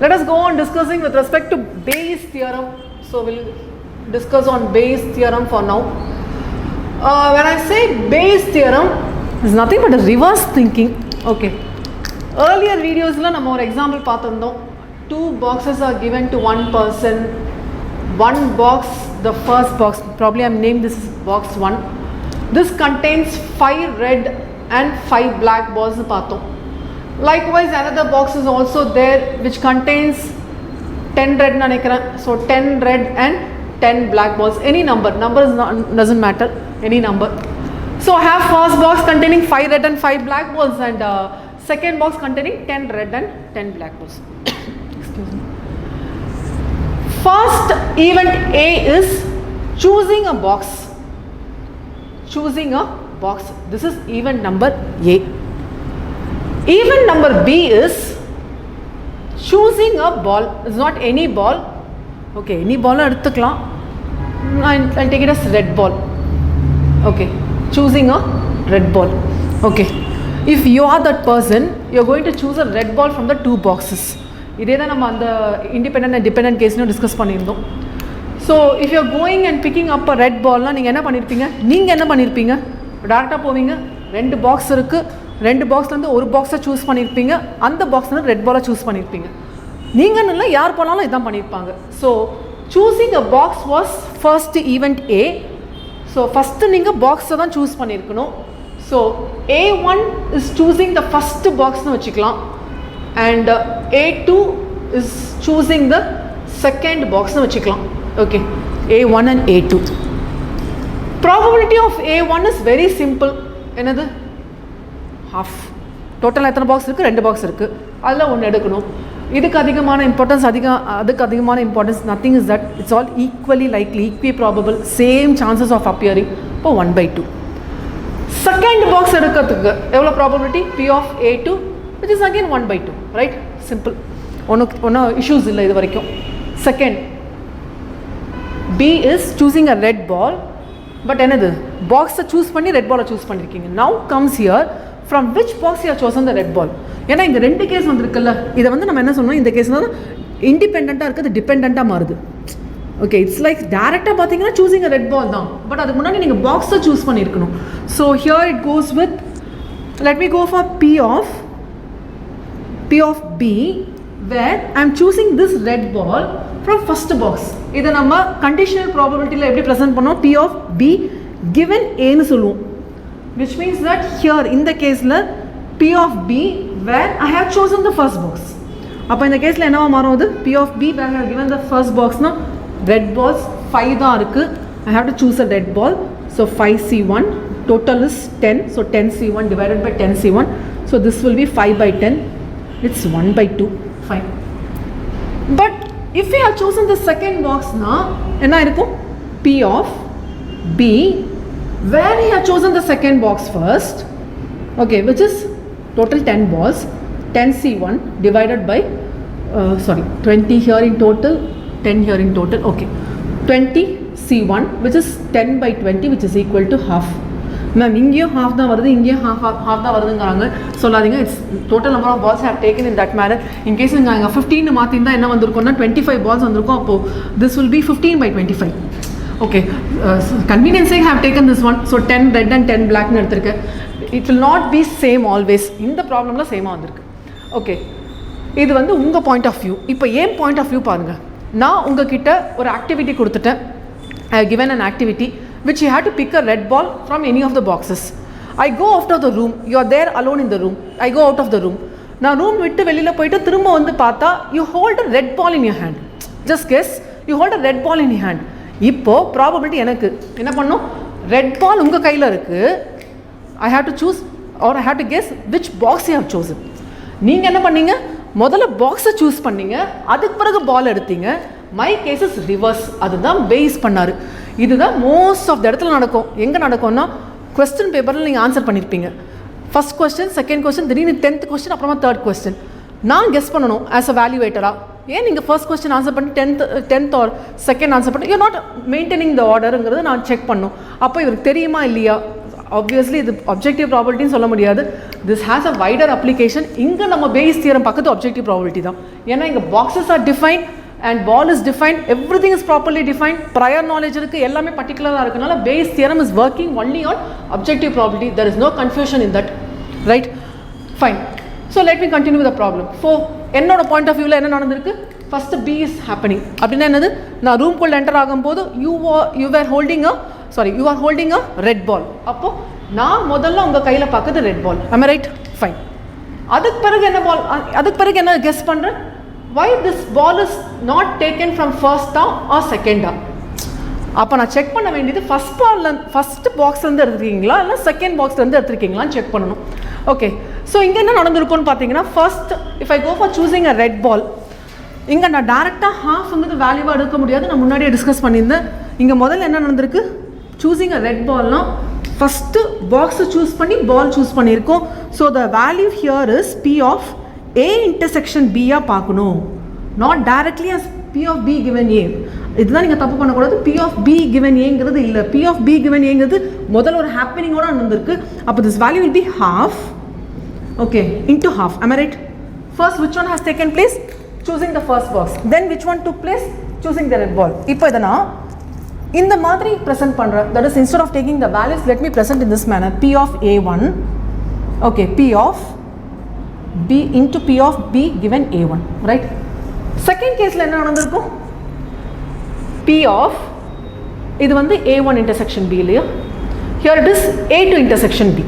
Let us go on discussing with respect to Bayes theorem. So we'll discuss on Bayes theorem for now. When I say Bayes theorem, it's nothing but a reverse thinking. Okay. Earlier videos la நம்ம ஒரு example பார்த்திருந்தோம். 2 boxes are given to one person. One box, the first box, probably I'm named this is box 1. This contains 5 red and 5 black balls பார்த்தோம். Likewise, another box is also there which contains 10 red நினைக்கிறேன். So 10 red and 10 black balls. Any number doesn't matter. Any number. So I have first box containing 5 red and 5 black balls, and second box containing 10 red and 10 black balls. Excuse me. First event A is choosing a box. Choosing a box. This is event number A. Event number B is choosing a ball. It's not any ball. Okay, any ball எடுத்துக்கலாம். I'll take it as red ball. Okay, choosing a red ball. Okay, if you are that person, you're going to choose a red ball from the 2 boxes. இதே தான் நம்ம அந்த independent and dependent கேஸ்லையும் discuss பண்ணியிருந்தோம். So if you are going and picking up a red பால்னால் நீங்கள் என்ன பண்ணியிருப்பீங்க டேரெக்டாக போவீங்க, 2 பாக்ஸ் இருக்குது, 2 பாக்ஸ்லேருந்து ஒரு பாக்ஸை சூஸ் பண்ணியிருப்பீங்க, அந்த பாக்ஸ்லேருந்து ரெட் பாலை சூஸ் பண்ணியிருப்பீங்க. நீங்கள் இல்லை யார் போனாலும் இதான் பண்ணியிருப்பாங்க. So choosing a box was first event A. So first நீங்கள் பாக்ஸை தான் சூஸ் பண்ணியிருக்கணும். So A1 is choosing the first பாக்ஸ்னு வச்சுக்கலாம், and A2 is choosing the second பாக்ஸ்னு வச்சுக்கலாம். Okay, A1 and A2. Probability of A1 is very simple. என்னது? Half. Total எத்தனை பாக்ஸ் இருக்குது? 2 பாக்ஸ் இருக்குது. அதில் ஒன்று எடுக்கணும். இதுக்கு அதிகமான இம்பார்ட்டன்ஸ் அதுக்கு அதிகமான importance nothing is that it's all equally likely, equiprobable, same chances of appearing. இப்போ 1/2. செகண்ட் பாக்ஸ் எடுக்கிறதுக்கு எவ்வளோ probability? P of A2 which is again 1/2. Right, simple, ஒன்றும் இஷ்யூஸ் இல்லை இது வரைக்கும். Second B is choosing a red ball, but another box choose பண்ணி red ball choose பண்ணிருக்கீங்க. Now comes here, from which box you have chosen the red ball. ஏன்னா இந்த 2 case வந்திருக்குல்ல, இதை வந்து நம்ம என்ன சொன்னோம், இந்த கேஸ் தான் இண்டிபெண்ட்டாக இருக்குது, டிபெண்ட்டாக மாறுது. ஓகே, இட்ஸ் லைக் டேரெக்டாக பார்த்தீங்கன்னா சூஸிங் அ ரெட் பால் தான், பட் அதுக்கு முன்னாடி நீங்கள் பாக்ஸை சூஸ் பண்ணியிருக்கணும். So here it goes with, let me go for P of B, where I am choosing this red ball from first box. இதை நம்ம conditional probability எப்படி present பண்ணோம்? P of B given A னு சொல்லுவோம், which means that here இந்த கேஸில் P of B where I have chosen the first box. அப்போ இந்த கேஸில் என்னவா மாறும்? அது P of B where I have given the first box னா red balls 5 தான் இருக்குது. I have to choose a red ball. So 5C1, total is 10. So 10C1 divided by 10C1. So this will be 5/10. It's 1/2. Fine. But if we have chosen the second box na, enna irukum? P of B where we have chosen the second box first, okay, which is total 10 balls, 10C1 divided by 20 here in total, 10 here in total. Okay, 20C1 which is 10/20 which is equal to half. Ma'am இங்கேயும் half தான் வருது, இங்கேயும் half தான் வருதுங்கிறாங்க, சொல்லாதீங்க. It's total number of balls have taken in that manner. In case நீங்கள் 15 மாற்றிருந்தா என்ன வந்திருக்கும்னா 25 பால்ஸ் வந்திருக்கும். அப்போது திஸ் வில் பி 15/25. ஓகே, கன்வீனியன்ஸே have taken this one. So 10 red and 10 பிளாக்னு எடுத்திருக்கேன். It will not be same always. இந்த ப்ராப்ளமில் சேமாக வந்திருக்கு. ஓகே, இது வந்து உங்கள் பாயிண்ட் ஆஃப் வியூ. இப்போ ஏன் பாயிண்ட் ஆஃப் வியூ பாருங்கள். நான் உங்ககிட்ட ஒரு ஆக்டிவிட்டி கொடுத்துட்டேன். I have given an activity which you have to pick a red ball from any of the boxes. I go out of the room. You are there alone in the room. I go out of the room. நான் room விட்டு வெளியில் போயிட்டு திரும்ப வந்து பார்த்தா you hold a red ball in your hand. Just guess, you hold a red ball in your hand. இப்போது probability எனக்கு என்ன பண்ணும்? ரெட் பால் உங்கள் கையில் இருக்குது. I have to choose or I have to guess which box you have chosen. நீங்கள் என்ன பண்ணீங்க? முதல்ல பாக்ஸை சூஸ் பண்ணீங்க, அதுக்கு பிறகு பால் எடுத்தீங்க. My cases reverse. அதுதான் பேஸ் பண்ணார். இதுதான் மோஸ்ட் ஆஃப் த இடத்துல நடக்கும். எங்கே நடக்கும்னா கொஸ்டின் பேப்பரில் நீங்கள் ஆன்சர் பண்ணியிருப்பீங்க. ஃபஸ்ட் கொஸ்டின், செகண்ட் கொஸ்டின், திடீர்னு 10th கொஸ்டின், அப்புறமா 3rd கொஸ்டின். நான் கெஸ் பண்ணணும் ஆஸ் அ வேல்யூவேட்டராக. ஏன் நீங்கள் ஃபர்ஸ்ட் கொஸ்டின் ஆன்சர் பண்ணி 10th ஆர் செகண்ட் ஆன்சர் பண்ணி யூ நாட் மெயின்டைனிங் த ஆர்டருங்கிறது நான் செக் பண்ணும். அப்போ இவருக்கு தெரியுமா இல்லையா? obviously இது objective probability சொல்ல முடியாது. This has a wider application. இங்க நம்ம Bayes theorem பக்கத்து objective probability தான். ஏன்னா இங்க boxes are defined and ball is defined, everything is properly defined, prior knowledge இருக்கு, எல்லாமே particular-ஆ இருக்கனால Bayes theorem is working only on objective probability. There is no confusion in that, right? Fine. So let me continue with the problem. For என்னோட point of view-ல என்ன நடந்திருக்கு? First B is happening. அப்படின்னா என்னது? நான் room குள்ள enter ஆகும்போது you are holding a red ball. அப்போ நான் முதல்ல உங்க கையில பார்க்குது red ball. Am I right? Fine. அதுக்கு பிறகு என்ன guess பண்றேன்? Why this ball is not taken from first or second? அப்போ நான் செக் பண்ண வேண்டியது ஃபர்ஸ்ட் பாக்ஸ்ல இருந்து எடுத்துருக்கீங்களா இல்லை செகண்ட் பாக்ஸ்ல இருந்து எடுத்துருக்கீங்களான்னு செக் பண்ணணும். ஓகே, ஸோ இங்கே என்ன நடந்திருக்கும்னு பார்த்தீங்கன்னா, first if I go for choosing a red ball, இங்கே நான் டேரெக்டாக ஹாஃப்ங்கிறது வேல்யூவாக எடுக்க முடியாது, நான் முன்னாடியே டிஸ்கஸ் பண்ணியிருந்தேன். இங்கே முதல்ல என்ன நடந்திருக்கு, சூஸிங் அ ரெட் பால்னால் ஃபஸ்ட்டு பாக்ஸை சூஸ் பண்ணி பால் சூஸ் பண்ணியிருக்கோம். So the value here is P of A intersection B-யாக பார்க்கணும், not directly as P of B given A. இதுதான் நீங்கள் தப்பு பண்ணக்கூடாது. P ஆஃப் B given Aங்கிறது இல்லை, P ஆஃப் B given Aங்கிறது முதல்ல ஒரு ஹேப்பனிங்கோட நடந்திருக்கு. அப்போ this value will be half, okay, into half. Am I right? First, which one has taken place? Choosing the first box. Then which one took place? Choosing the red ball. இப்போ இதை நான் இந்த மாதிரி present பண்ணுறேன். That is, instead of taking the values, let me present in this manner. P of A1, okay, P of B into P of B given A1, right? Second case என்ன நடந்திருக்கும்? P of இது வந்து A1 intersection B இல்லையா? Here it is A2 intersection B.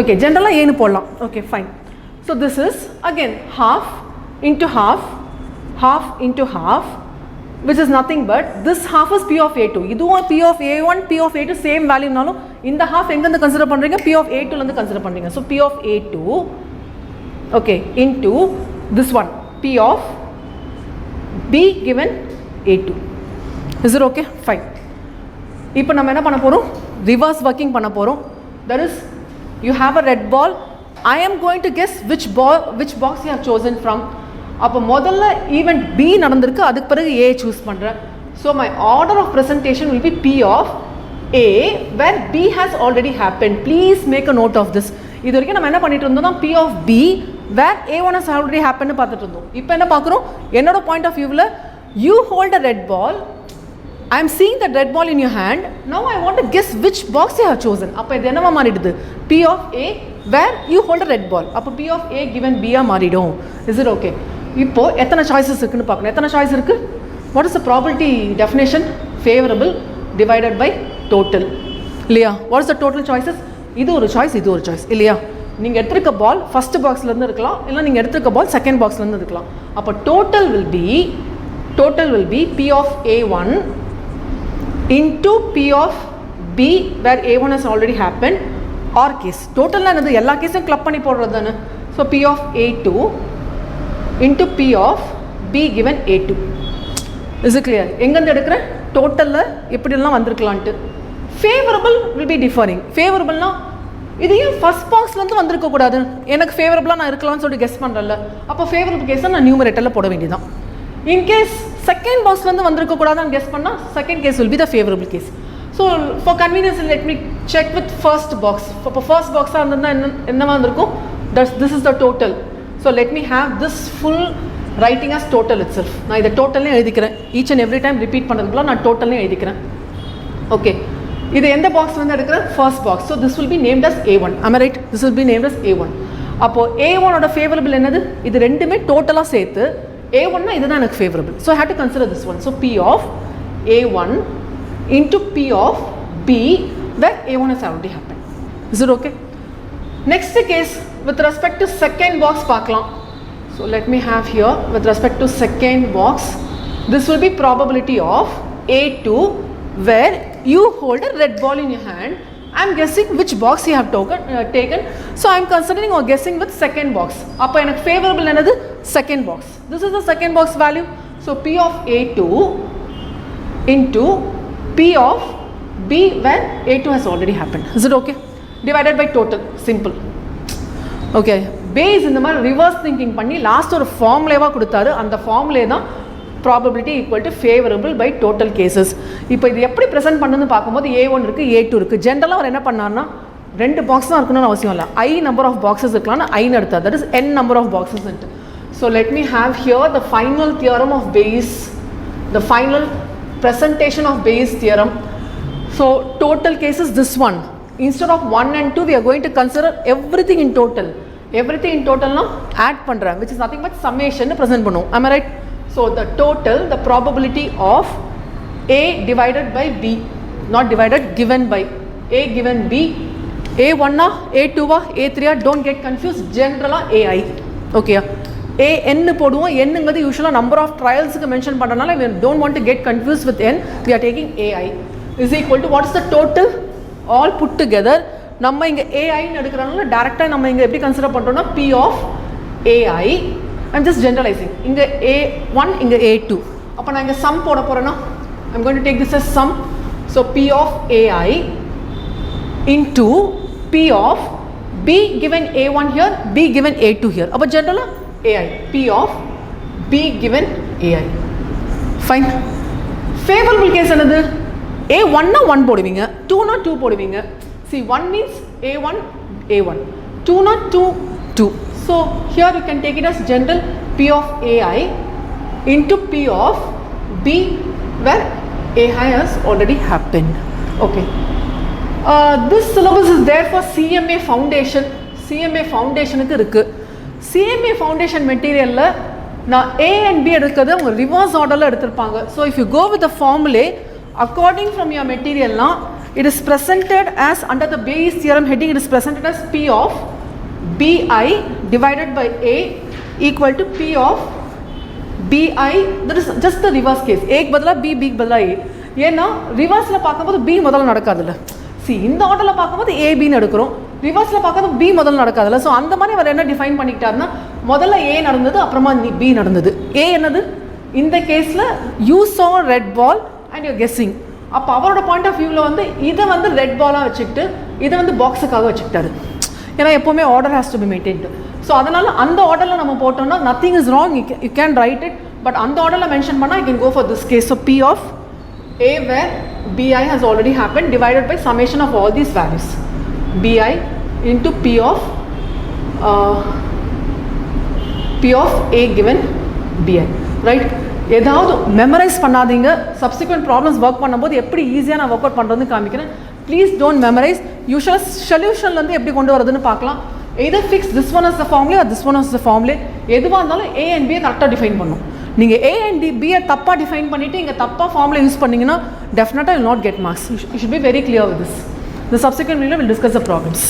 Okay, generally A னு போடலாம். Okay, fine. So this is again half into half, half into half, which is nothing but this half is P of A2. இதுவும் P of A1, P of A2 same value நாலும் இந்த half எங்கிருந்து consider பண்ணுறீங்க? P of A2 லேருந்து consider பண்ணுறீங்க. So P of A2, okay, into this one, P of B given A2. Is it okay? Fine. இப்போ நம்ம என்ன பண்ண போகிறோம்? Reverse working பண்ண போகிறோம். That is, you have a red ball. I am going to guess which box you have chosen from. அப்போ முதல்ல event B நடந்திருக்கு, அதுக்கு பிறகு A சூஸ் பண்ணுறேன். So my order of presentation will be P of A where B has already happened. Please make a note of this. இது வரைக்கும் நம்ம என்ன பண்ணிட்டு இருந்தோம்னா P of B where A1 has already happened பார்த்துட்டு இருந்தோம். இப்போ என்ன பார்க்குறோம், என்னோட பாயிண்ட் ஆஃப் வியூவில் you hold a red ball, I am seeing the red ball in your hand. Now I want to guess which box you have chosen. அப்போ இது என்னவா மாறிடுது? P of A where you hold a red ball. அப்போ P of A given B மாறிடும். Is it okay? இப்போ எத்தனை choices இருக்குன்னு பார்க்கணும். எத்தனை சாய்ஸ் இருக்கு? What is the probability definition? Favourable divided by total இல்லையா? What is the total choices? இது ஒரு சாய்ஸ், இது ஒரு சாய்ஸ் இல்லையா? நீங்கள் எடுத்துருக்க பால் ஃபர்ஸ்ட் பாக்ஸ்லேருந்து இருக்கலாம், இல்லை நீங்கள் எடுத்துருக்க பால் செகண்ட் பாக்ஸ்லேருந்து இருக்கலாம். அப்போ total will be P of A1 into P of B where A1 has already happened, or case. டோட்டல்னா என்னது? எல்லா கேஸையும் கிளப் பண்ணி போடுறது தானே. So P of A2 into P of B given A2. Is it clear? எங்கேருந்து எடுக்கிறேன்? டோட்டலில் எப்படிலாம் வந்திருக்கலான்ட்டு. Favourable will be differing. ஃபேவரபிள்னா இதையும் ஃபர்ஸ்ட் பாக்ஸ்லேருந்து வந்திருக்கக்கூடாது, எனக்கு ஃபேவரபிளாக நான் இருக்கலாம்னு சொல்லிட்டு கெஸ் பண்ணுறல. அப்போ ஃபேவரபிள் கேஸை நான் நியூமரேட்டரில் போட வேண்டியதான். இன்கேஸ் செகண்ட் பாக்ஸ்லேருந்து வந்திருக்கக்கூடாதுன்னு கெஸ் பண்ணால் second case will be the favourable case. So for convenience let me check with first box. இப்போ ஃபர்ஸ்ட் பாக்ஸாக இருந்திருந்தால் என்னவா இருந்திருக்கும்? This is the total. So let me have this full writing as total itself. நான் இதை டோட்டல்லையும் எழுதிக்கிறேன். Each and every time repeat பண்ணுறதுக்குலாம் நான் டோட்டல்லையும் எழுதிக்கிறேன். ஓகே, இது எந்த பாக்ஸ் வந்து எடுக்கிறேன்? First box. So this will be named as A1. Am I right? This will be named as A1. அப்போது A1ஓட ஃபேவரபிள் என்னது? இது ரெண்டுமே டோட்டலாக சேர்த்து A1னா இதுதான் எனக்கு favourable. So I have to consider this one. So P of A1 into P of B where A1 has already happened. Is it okay? Next case with respect to second box பார்க்கலாம். So let me have here with respect to second box, this will be probability of A2 where you hold a red ball in your hand. I am guessing which box you have taken. So I am considering or guessing with second box. அப்போ எனக்கு favorable என்னது? Second box. This is the second box value. So P of A2 into P of B where A2 has already happened. Is it okay? Divided by total. Simple. Okay. Bayes இந்த மாதிரி reverse thinking பண்ணி last ஒரு ஃபார்முலேவாக கொடுத்தாரு. அந்த ஃபார்முலே தான் probability equal to favorable by total cases. இப்போ இது எப்படி present பண்ணுன்னு பார்க்கும்போது A1 இருக்கு A2 இருக்கு. ஜெனரலாக அவர் என்ன பண்ணார்னா 2 பாக்ஸ் தான் இருக்கணும்னு அவசியம் இல்லை. I number of boxes இருக்கலாம்னு I எடுத்தார். That is n number of boxes. So let me have here the final theorem of Bayes, the final presentation of Bayes theorem. So total cases this one. Instead of 1 and 2 we are going to consider everything in total. Everything in total now add பண்றேன், which is nothing but summation present பண்ணுவோம். Am I right? So the total, the probability of A divided by B, not divided, given by A given B, A1 A2 A3 don't get confused, general AI. Okay, A n போடுவோம். n ங்கிறது usually number of trials க்கு mention பண்றனால we don't want to get confused with n, we are taking AI is equal to what is the total all put together. நம்ம இங்க AI ன்னு எடுக்கறனால டைரக்ட்டா நம்ம இங்க எப்படி கன்சிடர் பண்றோம்னா P of AI. I'm just generalizing. இங்க A1 இங்க A2. அப்ப நான் இங்க sum போட போறேனா I'm going to take this as sum. So P of AI into P of B given A1 here, B given A2 here. அப்ப ஜெனரலா AI, P of B given AI. Fine. Favorable case என்னது? A1 னா 1 போடுவீங்க, 2 னா 2 போடுவீங்க. See, 1 means A1, A1. 2 not 2, 2. So here you can take it as general P of AI into P of B, where AI has already happened. Okay. This syllabus is there for CMA foundation. CMA foundation க்கு இருக்கு. CMA foundation material ல நான் A and B எடுக்கிறது அவங்க reverse orderல எடுத்திருப்பாங்க. So if you go with the formulae according from your material now, it is presented as under the Bayes theorem heading, it is presented as P of BI divided by A equal to P of BI. That is just the reverse case. A க்கு பதிலா B, B க்கு பதிலா A. ஏன்னா ரிவர்ஸ்ல பார்க்கும்போது B முதல்ல நடக்காதுல்ல. See, இந்த ஆர்டர்ல பார்க்கும்போது A B ன்னு எடுக்கிறோம், ரிவர்ஸ்ல பார்க்கும்போது B முதல்ல நடக்காதுல்ல. ஸோ அந்த மாதிரி அவர் என்ன டிஃபைன் பண்ணிக்கிட்டாருன்னா முதல்ல A நடந்தது, அப்புறமா B நடந்தது. A என்னது? இந்த கேஸ்ல you saw red ball and you're guessing. அப்போ அவரோட பாயிண்ட் ஆஃப் வியூவில் வந்து இதை வந்து ரெட் பாலாக வச்சுக்கிட்டு இதை வந்து பாக்ஸுக்காக வச்சுக்கிட்டாரு. ஏன்னா எப்போவுமே order has to be maintained. So அதனால் அந்த ஆர்டரில் நம்ம போட்டோம்னா nothing is wrong, you can write it. But அந்த ஆர்டரில் மென்ஷன் பண்ணால் you can go for this case. So P of A where BI has already happened divided by summation of all these values. BI into P of A given BI. Right? ஏதாவது memorise பண்ணாதீங்க. Subsequent problems work பண்ணும்போது எப்படி ஈஸியாக நான் work out பண்ணுறதுன்னு காமிக்கிறேன். Please don't memorise. யூஷுவலாக சொல்யூஷன்லேருந்து எப்படி கொண்டு வரதுன்னு பார்க்கலாம். Either fix this one is the formulae or this one is the formulae. எதுவாக இருந்தாலும் A and B கரெக்டாக டிஃபைன் பண்ணும். நீங்கள் A and B தப்பாக டிஃபைன் பண்ணிவிட்டு இங்கே தப்பாக ஃபார்முலா யூஸ் பண்ணிங்கன்னா டெஃபினட்டாக will not get marks. You should be very clear with this. The subsequent video will discuss the problems.